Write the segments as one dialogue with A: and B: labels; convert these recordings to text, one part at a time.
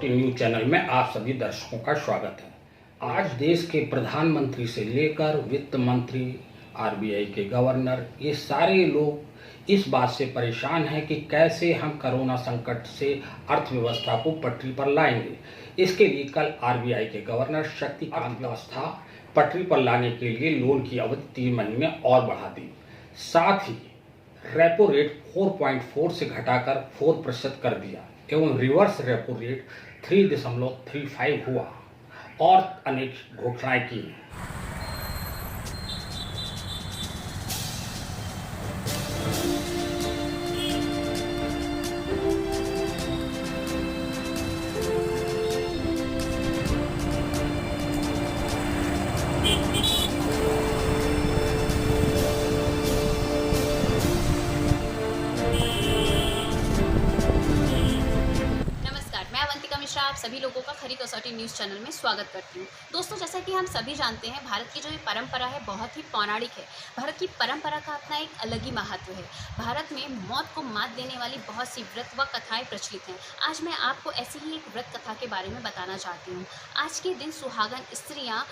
A: कसौटी news channel में आप सभी दर्शकों का स्वागत है। आज देश के प्रधानमंत्री से लेकर वित्त मंत्री, आरबीआई के गवर्नर, ये सारे लोग इस बात से परेशान हैं कि कैसे हम कोरोना संकट से अर्थव्यवस्था को पटरी पर लाएंगे। इसके लिए कल आरबीआई के गवर्नर शक्तिकांत व्यवस्था पटरी पर लाने के लिए लोन की अवधि 3 महीने और बढ़ा दी। साथ ही रेपो रेट 4.4 से घटाकर 4% कर दिया एवं रिवर्स रेपो रेट 3.35 हुआ और अनेक घोषणाएं की।
B: आप सभी लोगों का खरी कसौटी न्यूज़ चैनल में स्वागत करती हूँ। दोस्तों, जैसा कि हम सभी जानते हैं, भारत की जो ये परंपरा है बहुत ही पौराणिक है। भारत की परंपरा का अपना एक अलग ही महत्व है। भारत में मौत को मात देने वाली बहुत सी व्रत व कथाएं प्रचलित हैं। आज मैं आपको ऐसी ही एक व्रत कथा के बारे में बताना चाहती हूँ। आज के दिन सुहागन स्त्रियाँ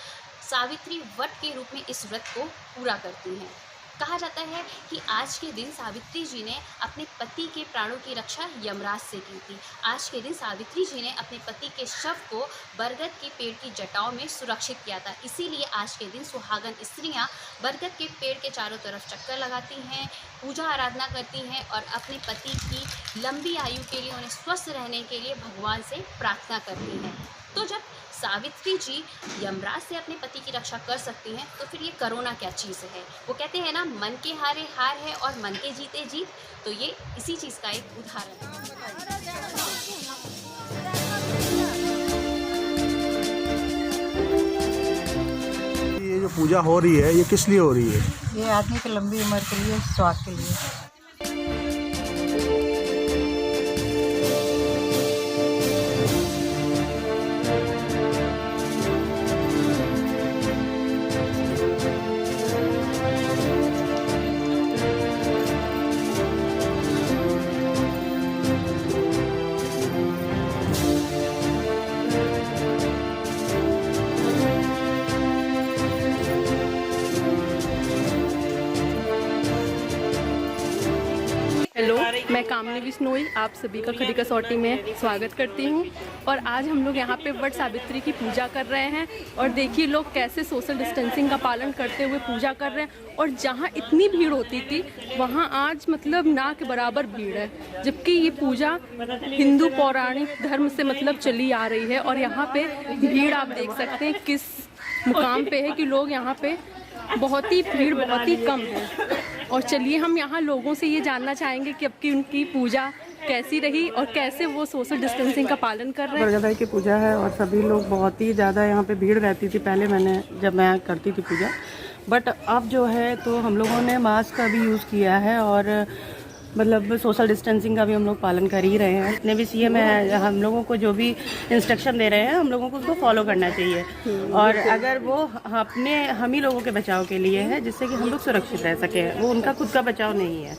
B: सावित्री व्रत के रूप में इस व्रत को पूरा करती हैं। कहा जाता है कि आज के दिन सावित्री जी ने अपने पति के प्राणों की रक्षा यमराज से की थी। आज के दिन सावित्री जी ने अपने पति के शव को बरगद के पेड़ की जटाओं में सुरक्षित किया था। इसीलिए आज के दिन सुहागन स्त्रियां बरगद के पेड़ के चारों तरफ चक्कर लगाती हैं, पूजा आराधना करती हैं और अपने पति की लंबी आयु के लिए, उन्हें स्वस्थ रहने के लिए भगवान से प्रार्थना करती हैं। तो जब सावित्री जी यमराज से अपने पति की रक्षा कर सकती हैं, तो फिर ये कोरोना क्या चीज़ है। वो कहते हैं ना, मन के हारे हार है और मन के जीते जीत। तो ये इसी चीज़ का एक उदाहरण है।
C: ये जो पूजा हो रही है, ये किस लिए हो रही है?
D: ये आदमी की लंबी उम्र के लिए, स्वास्थ्य के लिए।
E: हेलो, मैं कामनी बिश्नोई आप सभी का खरी कसौटी में स्वागत करती हूँ। और आज हम लोग यहाँ पे वट सावित्री की पूजा कर रहे हैं और देखिए लोग कैसे सोशल डिस्टेंसिंग का पालन करते हुए पूजा कर रहे हैं। और जहाँ इतनी भीड़ होती थी वहाँ आज मतलब ना के बराबर भीड़ है, जबकि ये पूजा हिंदू पौराणिक धर्म से मतलब चली आ रही है। और यहाँ पे भीड़ आप देख सकते हैं किस मुकाम पे है कि लोग यहाँ पे बहुत ही भीड़ बहुत ही कम है। और चलिए हम यहाँ लोगों से ये जानना चाहेंगे कि अब की उनकी पूजा कैसी रही और कैसे वो सोशल डिस्टेंसिंग का पालन कर रहे हैं।
D: बरगद भाई की पूजा है और सभी लोग बहुत ही ज़्यादा यहाँ पे भीड़ रहती थी पहले जब मैं करती थी पूजा। बट अब जो है तो हम लोगों ने मास्क का भी यूज़ किया है और मतलब सोशल डिस्टेंसिंग का भी हम लोग पालन कर ही रहे हैं। जितने भी सीएम है, हम लोगों को जो भी इंस्ट्रक्शन दे रहे हैं, हम लोगों को उसको फॉलो करना चाहिए। और अगर वो हम ही लोगों के बचाव के लिए है, जिससे कि हम लोग सुरक्षित रह सके, वो उनका खुद का बचाव नहीं है।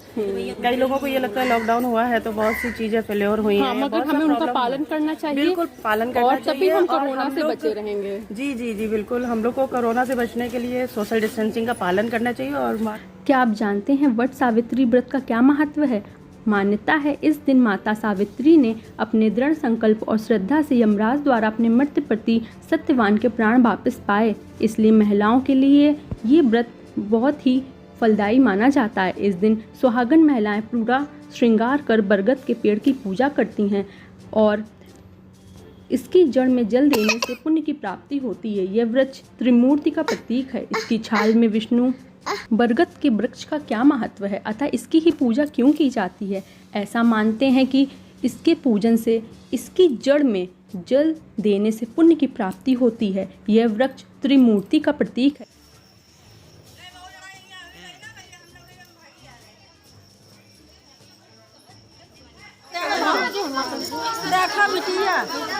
D: कई लोगों को ये लगता है लॉकडाउन हुआ है तो बहुत सी चीज़ें फेल्योर हुई हैं,
E: मगर हमें उनका पालन करना चाहिए।
D: बिल्कुल पालन करना चाहिए,
E: तभी हम कोरोना से बचे रहेंगे।
D: जी जी जी बिल्कुल, हम लोग को कोरोना से बचने के लिए सोशल डिस्टेंसिंग का पालन करना चाहिए। और
E: क्या आप जानते हैं वट सावित्री व्रत का क्या महत्व है? मान्यता है इस दिन माता सावित्री ने अपने दृढ़ संकल्प और श्रद्धा से यमराज द्वारा अपने मृत्यु प्रति सत्यवान के प्राण वापस पाए। इसलिए महिलाओं के लिए ये व्रत बहुत ही फलदायी माना जाता है। इस दिन सुहागन महिलाएं पूरा श्रृंगार कर बरगद के पेड़ की पूजा करती हैं और इसकी जड़ में जल देने से पुण्य की प्राप्ति होती है। यह वृक्ष त्रिमूर्ति का प्रतीक है। इसकी छाल में विष्णु, बरगद के वृक्ष का क्या महत्व है, अतः इसकी ही पूजा क्यों की जाती है? ऐसा मानते हैं कि इसके पूजन से इसकी जड़ में जल देने से पुण्य की प्राप्ति होती है। यह वृक्ष त्रिमूर्ति का प्रतीक है।
D: देखा बिटिया
E: है।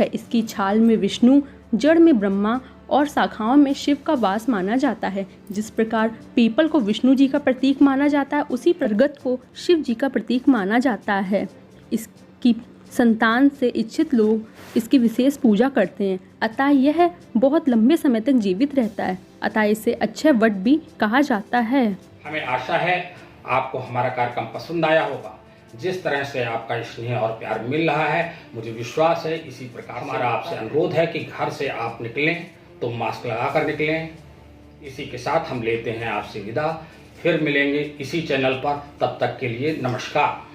E: इसकी छाल में विष्णु, जड़ में ब्रह्मा और शाखाओं में शिव का वास माना जाता है। जिस प्रकार पीपल को विष्णु जी का प्रतीक माना जाता है, उसी बरगद को शिव जी का प्रतीक माना जाता है। इसकी संतान से इच्छित लोग इसकी विशेष पूजा करते हैं, अतः यह बहुत लंबे समय तक जीवित रहता है, अतः इसे अक्षय वट भी कहा जाता है।
A: हमें आशा है आपको हमारा कार्यक्रम पसंद आया होगा। जिस तरह से आपका स्नेह और प्यार मिल रहा है, मुझे विश्वास है इसी प्रकार हमारा आपसे अनुरोध है कि घर से आप निकलें तो मास्क लगाकर निकलें। इसी के साथ हम लेते हैं आपसे विदा, फिर मिलेंगे इसी चैनल पर। तब तक के लिए नमस्कार।